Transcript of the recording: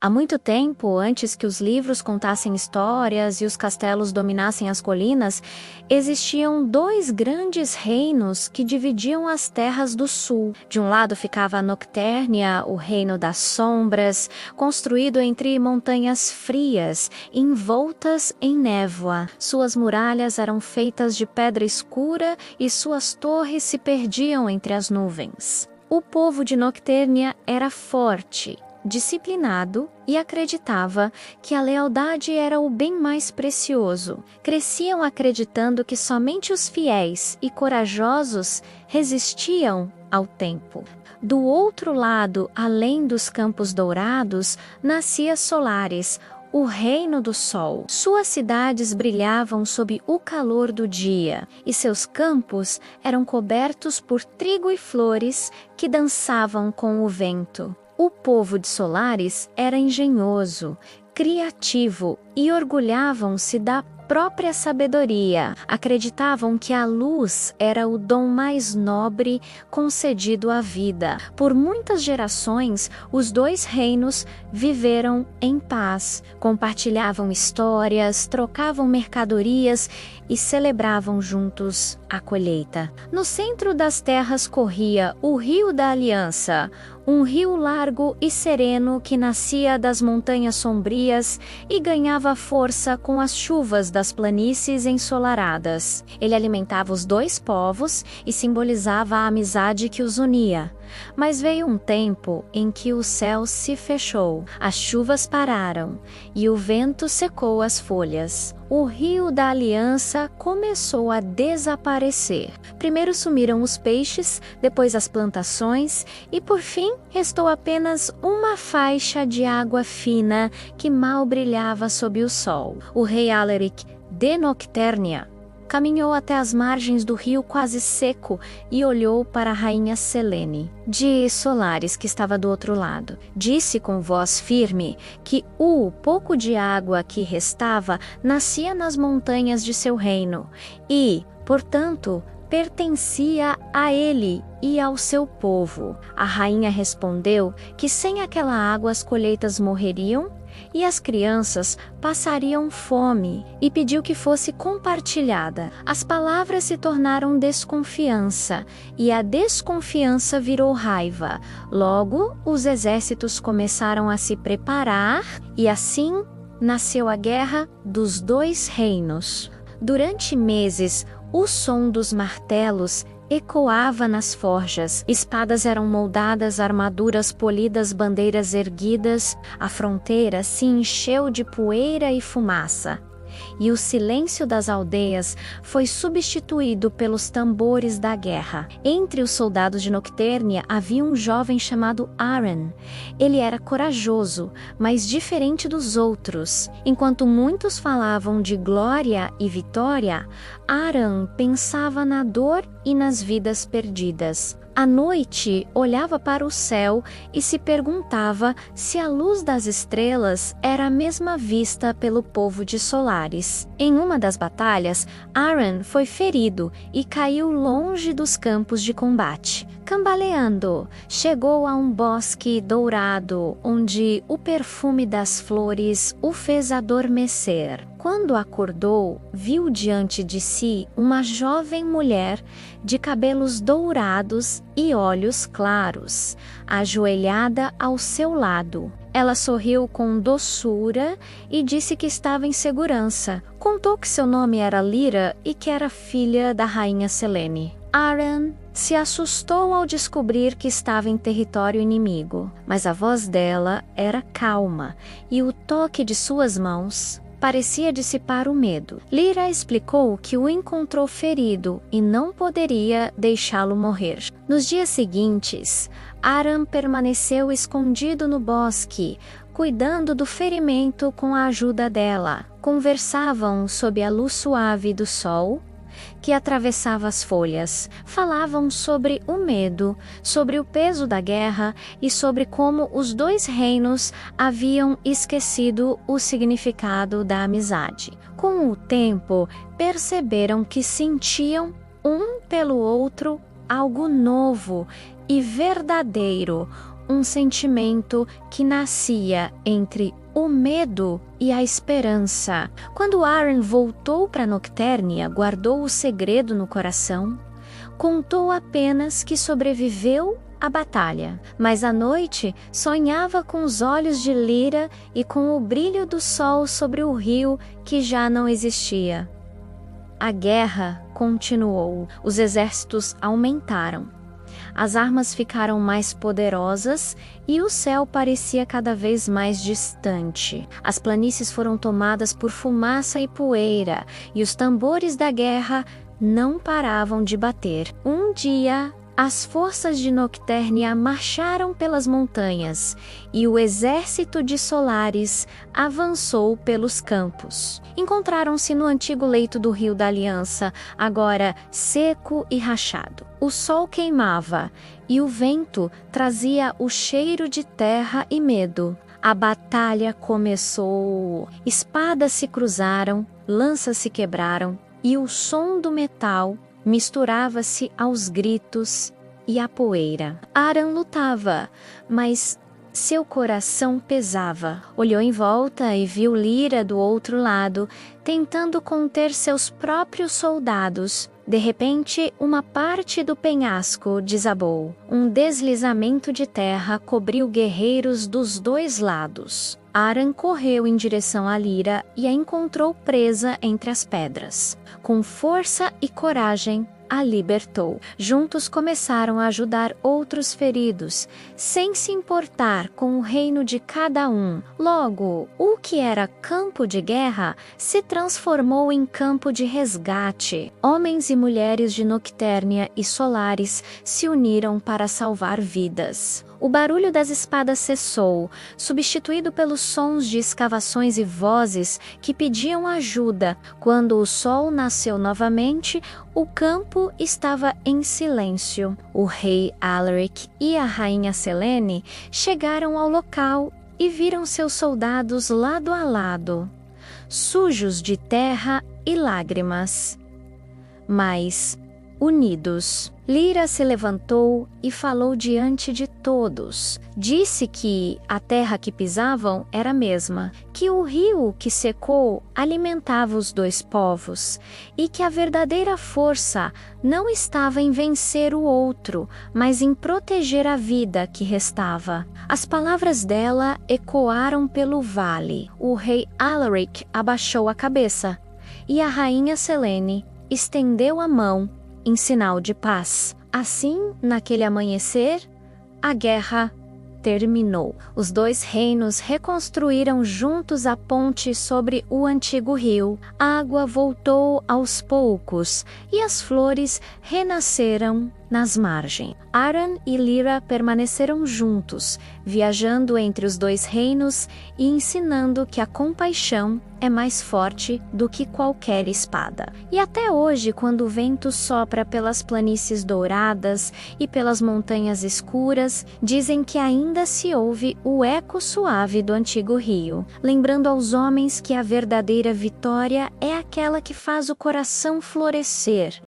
Há muito tempo, antes que os livros contassem histórias e os castelos dominassem as colinas, existiam dois grandes reinos que dividiam as terras do sul. De um lado ficava a Noctérnia, o reino das sombras, construído entre montanhas frias, envoltas em névoa. Suas muralhas eram feitas de pedra escura e suas torres se perdiam entre as nuvens. O povo de Noctérnia era forte, disciplinado e acreditava que a lealdade era o bem mais precioso. Cresciam acreditando que somente os fiéis e corajosos resistiam ao tempo. Do outro lado, além dos Campos Dourados, nascia Solaris, o reino do sol. Suas cidades brilhavam sob o calor do dia, e seus campos eram cobertos por trigo e flores que dançavam com o vento. O povo de Solaris era engenhoso, criativo e orgulhavam-se da própria sabedoria. Acreditavam que a luz era o dom mais nobre concedido à vida. Por muitas gerações, os dois reinos viveram em paz, compartilhavam histórias, trocavam mercadorias e celebravam juntos a colheita. No centro das terras corria o Rio da Aliança, um rio largo e sereno que nascia das montanhas sombrias e ganhava força com as chuvas das planícies ensolaradas. Ele alimentava os dois povos e simbolizava a amizade que os unia. Mas veio um tempo em que o céu se fechou, as chuvas pararam e o vento secou as folhas. O Rio da Aliança começou a desaparecer. Primeiro sumiram os peixes, depois as plantações e, por fim, restou apenas uma faixa de água fina que mal brilhava sob o sol. O rei Alaric de Noctérnia caminhou até as margens do rio quase seco e olhou para a rainha Selene, de Solaris, que estava do outro lado. Disse com voz firme que o pouco de água que restava nascia nas montanhas de seu reino e, portanto, pertencia a ele e ao seu povo. A rainha respondeu que sem aquela água as colheitas morreriam e as crianças passariam fome e pediu que fosse compartilhada. As palavras se tornaram desconfiança e a desconfiança virou raiva. Logo, os exércitos começaram a se preparar e assim nasceu a guerra dos dois reinos. Durante meses, o som dos martelos ecoava nas forjas, espadas eram moldadas, armaduras polidas, bandeiras erguidas, a fronteira se encheu de poeira e fumaça. E o silêncio das aldeias foi substituído pelos tambores da guerra. Entre os soldados de Noctérnia havia um jovem chamado Aran. Ele era corajoso, mas diferente dos outros. Enquanto muitos falavam de glória e vitória, Aran pensava na dor e nas vidas perdidas. À noite, olhava para o céu e se perguntava se a luz das estrelas era a mesma vista pelo povo de Solaris. Em uma das batalhas, Aran foi ferido e caiu longe dos campos de combate. Cambaleando, chegou a um bosque dourado, onde o perfume das flores o fez adormecer. Quando acordou, viu diante de si uma jovem mulher de cabelos dourados e olhos claros, ajoelhada ao seu lado. Ela sorriu com doçura e disse que estava em segurança. Contou que seu nome era Lyra e que era filha da rainha Selene. Aran se assustou ao descobrir que estava em território inimigo, mas a voz dela era calma e o toque de suas mãos parecia dissipar o medo. Lyra explicou que o encontrou ferido e não poderia deixá-lo morrer. Nos dias seguintes, Aran permaneceu escondido no bosque, cuidando do ferimento com a ajuda dela. Conversavam sob a luz suave do sol que atravessava as folhas. Falavam sobre o medo, sobre o peso da guerra e sobre como os dois reinos haviam esquecido o significado da amizade. Com o tempo, perceberam que sentiam um pelo outro algo novo e verdadeiro, um sentimento que nascia entre o medo e a esperança. Quando Aran voltou para Noctérnia, guardou o segredo no coração. Contou apenas que sobreviveu à batalha, mas à noite sonhava com os olhos de Lyra e com o brilho do sol sobre o rio que já não existia. A guerra continuou, os exércitos aumentaram. As armas ficaram mais poderosas e o céu parecia cada vez mais distante. As planícies foram tomadas por fumaça e poeira, e os tambores da guerra não paravam de bater. Um dia, as forças de Noctérnia marcharam pelas montanhas e o exército de Solaris avançou pelos campos. Encontraram-se no antigo leito do Rio da Aliança, agora seco e rachado. O sol queimava e o vento trazia o cheiro de terra e medo. A batalha começou. Espadas se cruzaram, lanças se quebraram e o som do metal misturava-se aos gritos e à poeira. Aran lutava, mas seu coração pesava. Olhou em volta e viu Lyra do outro lado, tentando conter seus próprios soldados. De repente, uma parte do penhasco desabou. Um deslizamento de terra cobriu guerreiros dos dois lados. Aran correu em direção a Lyra e a encontrou presa entre as pedras. Com força e coragem, a libertou. Juntos começaram a ajudar outros feridos, sem se importar com o reino de cada um. Logo, o que era campo de guerra se transformou em campo de resgate. Homens e mulheres de Noctérnia e Solaris se uniram para salvar vidas. O barulho das espadas cessou, substituído pelos sons de escavações e vozes que pediam ajuda. Quando o sol nasceu novamente, o campo estava em silêncio. O rei Alaric e a rainha Selene chegaram ao local e viram seus soldados lado a lado, sujos de terra e lágrimas, mas unidos. Lyra se levantou e falou diante de todos. Disse que a terra que pisavam era a mesma, que o rio que secou alimentava os dois povos e que a verdadeira força não estava em vencer o outro, mas em proteger a vida que restava. As palavras dela ecoaram pelo vale. O rei Alaric abaixou a cabeça e a rainha Selene estendeu a mão em sinal de paz. Assim, naquele amanhecer, a guerra terminou. Os dois reinos reconstruíram juntos a ponte sobre o antigo rio. A água voltou aos poucos e as flores renasceram nas margens. Aran e Lyra permaneceram juntos, viajando entre os dois reinos e ensinando que a compaixão é mais forte do que qualquer espada. E até hoje, quando o vento sopra pelas planícies douradas e pelas montanhas escuras, dizem que ainda se ouve o eco suave do antigo rio, lembrando aos homens que a verdadeira vitória é aquela que faz o coração florescer